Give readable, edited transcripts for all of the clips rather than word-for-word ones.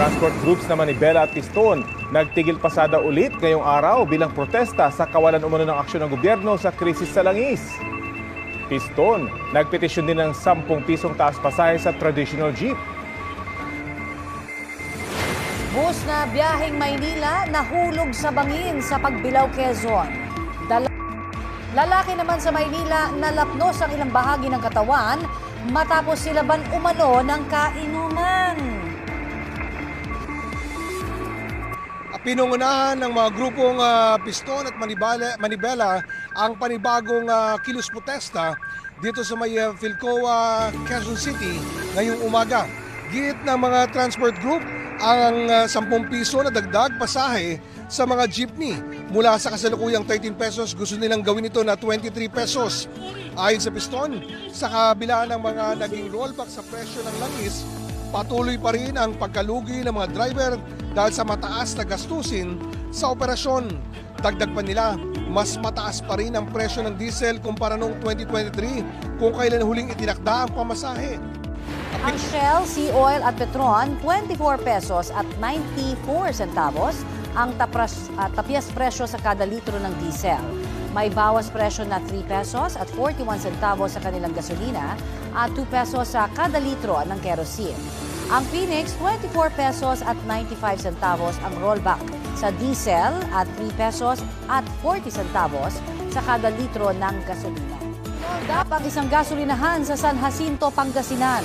Transport groups naman ni Bella at Piston nagtigil pasada ulit ngayong araw bilang protesta sa kawalan umano ng aksyon ng gobyerno sa krisis sa langis. Piston, nagpetisyon din ng 10 pisong taas pasahe sa traditional jeep. Bus na biyaheng Maynila nahulog sa bangin sa Pagbilao, Quezon. Lalaki naman sa Maynila nalapnos ang ilang bahagi ng katawan matapos silaban umano ng kainuman. Pinungunahan ng mga grupong Piston at Manibela ang panibagong kilos protesta dito sa may Philcoa, Quezon City ngayong umaga. Git ng mga transport group ang 10 piso na dagdag pasahe sa mga jeepney. Mula sa kasalukuyang 13 pesos, gusto nilang gawin ito na 23 pesos. Ayon sa Piston, sa kabila ng mga naging rollback sa presyo ng langis, patuloy pa rin ang pagkalugi ng mga driver dahil sa mataas na gastusin sa operasyon. Dagdag pa nila, mas mataas pa rin ang presyo ng diesel kumpara noong 2023 kung kailan huling itinakda ang pamasahe. Ang Shell, Sea Oil at Petron, 24 pesos at 94 centavos ang tapyas presyo sa kada litro ng diesel. May bawas presyo na 3 pesos at 41 centavos sa kanilang gasolina at 2 pesos sa kada litro ng kerosene. Ang Phoenix, 24 pesos at 95 centavos ang rollback sa diesel at 3 pesos at 40 centavos sa kada litro ng gasolina. Rollback ang isang gasolinahan sa San Jacinto, Pangasinan.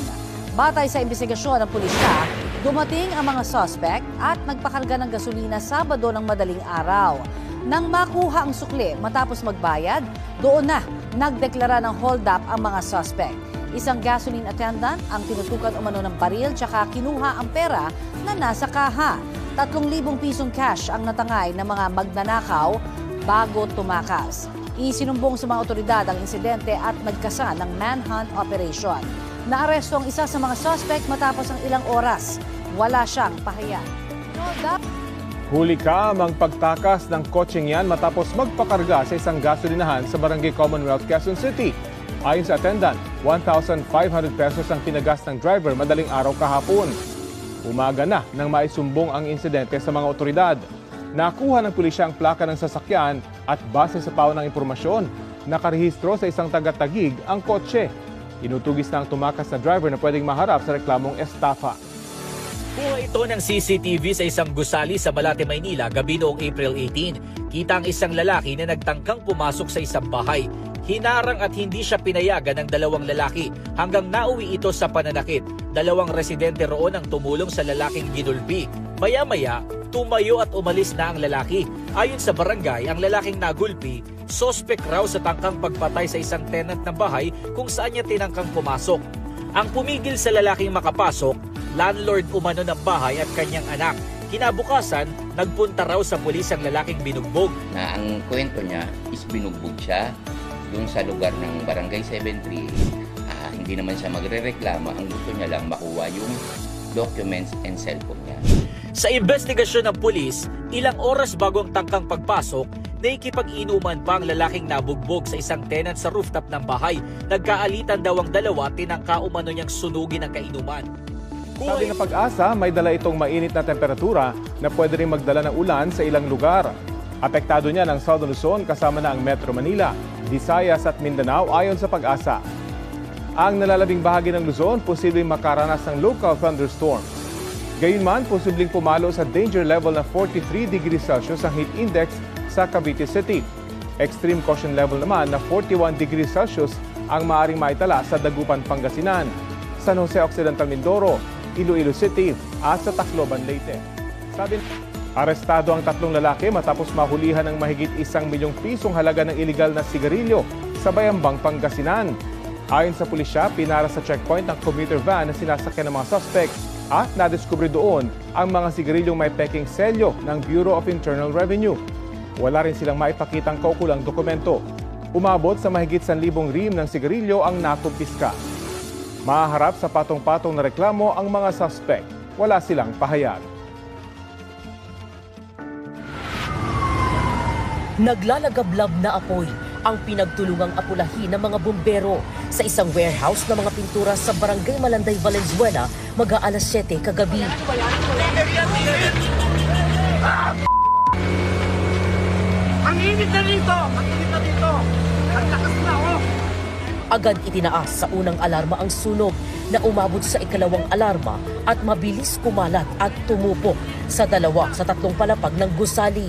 Batay sa investigasyon ng pulisya, dumating ang mga suspect at nagpakarga ng gasolina Sabado ng madaling araw. Nang makuha ang sukli matapos magbayad, doon na nagdeklara ng hold up ang mga suspect. Isang gasoline attendant ang tinutukan umano ng baril tsaka kinuha ang pera na nasa kaha. 3,000 pisong cash ang natangay ng mga magnanakaw bago tumakas. Isinumbong sa mga otoridad ang insidente at nagkasa ng manhunt operation. Naaresto ang isa sa mga suspect matapos ang ilang oras. Wala siyang pahayag. Huli ka mang pagtakas ng kotseng yan matapos magpakarga sa isang gasolinahan sa Barangay Commonwealth, Quezon City. Ayon sa attendant, 1,500 pesos ang tinagas ng driver madaling araw kahapon. Umaga na nang maisumbong ang insidente sa mga otoridad. Nakuha ng pulisya ang plaka ng sasakyan at base sa paunang impormasyon, nakarehistro sa isang taga-Tagig ang kotse. Inutugis na ang tumakas na driver na pwedeng maharap sa reklamong estafa. Kuha ito ng CCTV sa isang gusali sa Malate, Maynila gabi noong April 18. Kita ang isang lalaki na nagtangkang pumasok sa isang bahay. Hinarang at hindi siya pinayagan ng 2 lalaki hanggang nauwi ito sa pananakit. 2 residente roon ang tumulong sa lalaking ginulpi. Maya-maya, tumayo at umalis na ang lalaki. Ayon sa barangay, ang lalaking nagulpi, sospek raw sa tangkang pagpatay sa isang tenant ng bahay kung saan niya tinangkang pumasok. Ang pumigil sa lalaking makapasok, landlord umano ng bahay at kanyang anak. Kinabukasan, nagpunta raw sa pulis ang lalaking binugbog. Na ang kwento niya is binugbog siya doon sa lugar ng Barangay 73. Hindi naman siya magrereklamo, ang gusto niya lang makuha yung documents and cellphone niya. Sa investigasyon ng pulis, ilang oras bago ang tangkang pagpasok, naikipag-inuman pa ang lalaking nabugbog sa isang tenant sa rooftop ng bahay. Nagkaalitan daw ang dalawa, tinangka umano niyang sunugin ang kainuman. Sabi ng Pag-asa, may dala itong mainit na temperatura na pwede rin magdala ng ulan sa ilang lugar. Apektado niya ng Southern Luzon kasama na ang Metro Manila, Visayas at Mindanao ayon sa Pag-asa. Ang nalalabing bahagi ng Luzon posibleng makaranas ng local thunderstorms. Gayunman, posibleng pumalo sa danger level na 43 degrees Celsius ang heat index sa Cavite City. Extreme caution level naman na 41 degrees Celsius ang maaaring maitala sa Dagupan, Pangasinan, San Jose Occidental, Mindoro, Iloilo City at sa Tacloban, Leyte. Arestado ang 3 lalaki matapos mahulihan ng mahigit 1 milyong pisong halaga ng iligal na sigarilyo sa Bayambang, Pangasinan. Ayon sa pulisya, pinara sa checkpoint ng commuter van na sinasakyan ng mga suspect at nadiskubre doon ang mga sigarilyong may peking selyo ng Bureau of Internal Revenue. Wala rin silang maipakitang kaukulang dokumento. Umabot sa mahigit 1,000 rim ng sigarilyo ang nakumpiska. Mahaharap sa patong-patong na reklamo ang mga suspect. Wala silang pahayag. Naglalagablab na apoy ang pinagtulungang apulahin ng mga bumbero sa isang warehouse ng mga pintura sa Barangay Malanday, Valenzuela, mag-aalas 7 kagabi. Ang init na dito! Ang lakas na ako! Agad itinaas sa unang alarma ang sunog na umabot sa ikalawang alarma at mabilis kumalat at tumupo sa 2 sa 3 palapag ng gusali.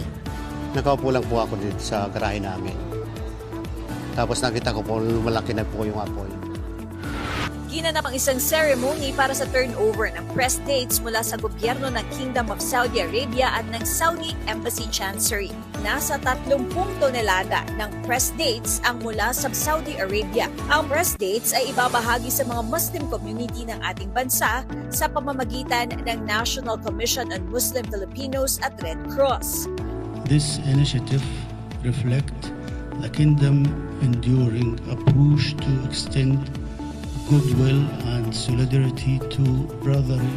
Nakaupo lang po ako dito sa garahe namin. Tapos nakita ko po lumalaki na po yung apoy. Ginanap ang isang ceremony para sa turnover ng press dates mula sa gobyerno ng Kingdom of Saudi Arabia at ng Saudi Embassy Chancery. Nasa 30 tonelada ng press dates ang mula sa Saudi Arabia. Ang press dates ay ibabahagi sa mga Muslim community ng ating bansa sa pamamagitan ng National Commission on Muslim Filipinos at Red Cross. This initiative reflects the kingdom enduring a push to extend goodwill and solidarity to brotherly.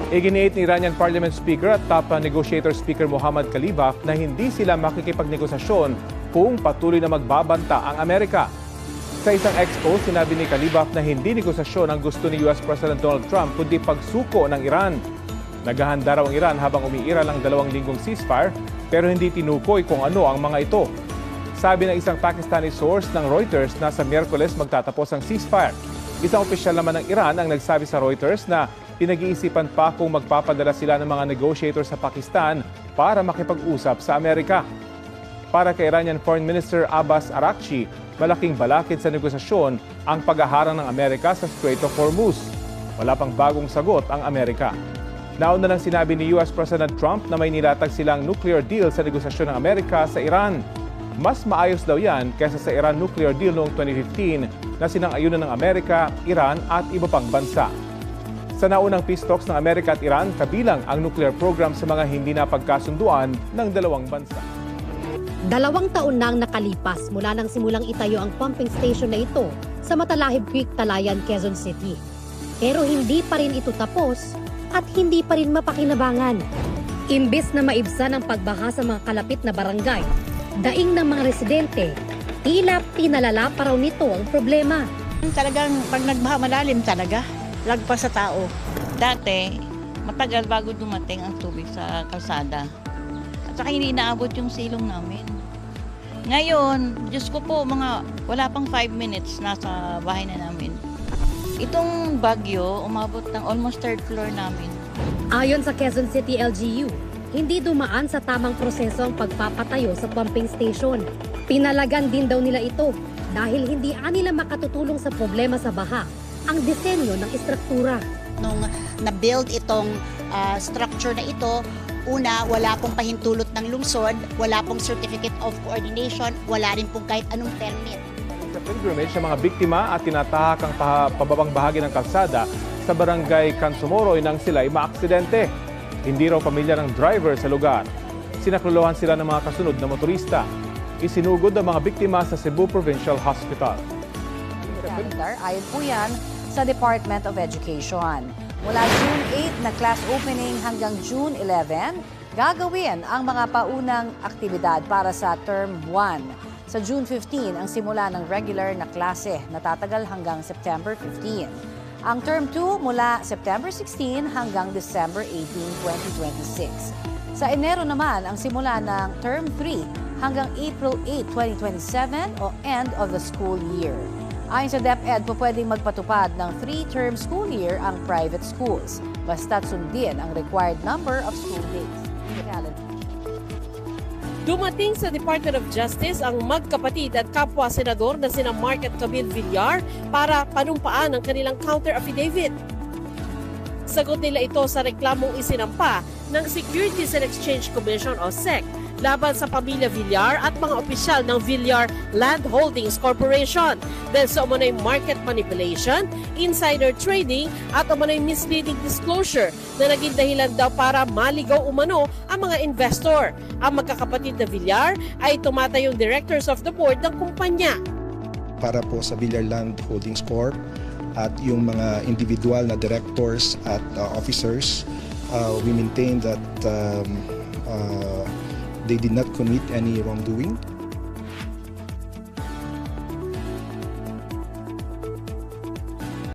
Iginiit ni Iranian Parliament Speaker at top negotiator Speaker Mohammad Khalibaf na hindi sila makikipagnegosasyon kung patuloy na magbabanta ang Amerika. Sa isang expose, sinabi ni Khalibaf na hindi negosasyon ang gusto ni US President Donald Trump kundi pagsuko ng Iran. Naghahanda raw ang Iran habang umiiral ang 2 linggong ceasefire pero hindi tinukoy kung ano ang mga ito. Sabi ng isang Pakistani source ng Reuters na sa Miyerkules magtatapos ang ceasefire. Isang opisyal naman ng Iran ang nagsabi sa Reuters na pinag-iisipan pa kung magpapadala sila ng mga negotiator sa Pakistan para makipag-usap sa Amerika. Para kay Iranian Foreign Minister Abbas Araghchi, malaking balakid sa negosasyon ang paghaharang ng Amerika sa Strait of Hormuz. Wala pang bagong sagot ang Amerika. Nauna nang sinabi ni US President Trump na may nilatag silang nuclear deal sa negosasyon ng Amerika sa Iran. Mas maayos daw yan kaysa sa Iran nuclear deal noong 2015 na sinang-ayunan ng Amerika, Iran at iba pang bansa. Sa naunang peace talks ng Amerika at Iran, kabilang ang nuclear program sa mga hindi napagkasunduan ng 2 bansa. 2 taon nang nakalipas mula nang simulang itayo ang pumping station na ito sa Matalahib Creek, Talayan, Quezon City. Pero hindi pa rin ito tapos at hindi pa rin mapakinabangan. Imbes na maibsan ang pagbaha sa mga kalapit na barangay, daing ng mga residente, tila pinalala pa raw nito ang problema. Talagang pag nagbaha malalim talaga, lagpas sa tao. Dati, matagal bago dumating ang tubig sa kalsada. At saka hindi inaabot yung silong namin. Ngayon, Diyos ko po, wala pang 5 minutes nasa bahay na namin. Itong bagyo, umabot ng almost 3rd floor namin. Ayon sa Quezon City LGU, hindi dumaan sa tamang proseso ang pagpapatayo sa pumping station. Pinalagan din daw nila ito dahil hindi nila makatutulong sa problema sa baha ang disenyo ng istruktura. Nung na-build itong structure na ito, una, wala pong pahintulot ng lungsod, wala pong certificate of coordination, wala rin pong kahit anong permit. Sa pilgrimage ng mga biktima at tinatahak ang pababang bahagi ng kalsada sa barangay Cansomoroy nang sila ay maaksidente. Hindi raw pamilya ng driver sa lugar. Sinaklolohan sila ng mga kasunod na motorista. Isinugod ang mga biktima sa Cebu Provincial Hospital. Ayon po yan sa Department of Education. Mula June 8 na class opening hanggang June 11, gagawin ang mga paunang aktibidad para sa Term 1. Sa June 15, ang simula ng regular na klase na tatagal hanggang September 15. Ang Term 2 mula September 16 hanggang December 18, 2026. Sa Enero naman, ang simula ng Term 3 hanggang April 8, 2027 o end of the school year. Ayon sa DepEd, pwedeng magpatupad ng 3-term school year ang private schools, basta't sundin ang required number of school days. Dumating sa Department of Justice ang magkapatid at kapwa senador na sina Mark at Camille Villar para panumpaan ang kanilang counter-affidavit. Sagot nila ito sa reklamong isinampa ng Securities and Exchange Commission o SEC laban sa pamilya Villar at mga opisyal ng Villar Land Holdings Corporation dahil sa umano'y market manipulation, insider trading at umano'y misleading disclosure na naging dahilan daw para maligaw umano ang mga investor. Ang magkakapatid na Villar ay tumatayong directors of the board ng kumpanya. Para po sa Villar Land Holdings Corp at yung mga individual na directors at officers, we maintain that they did not commit any wrongdoing.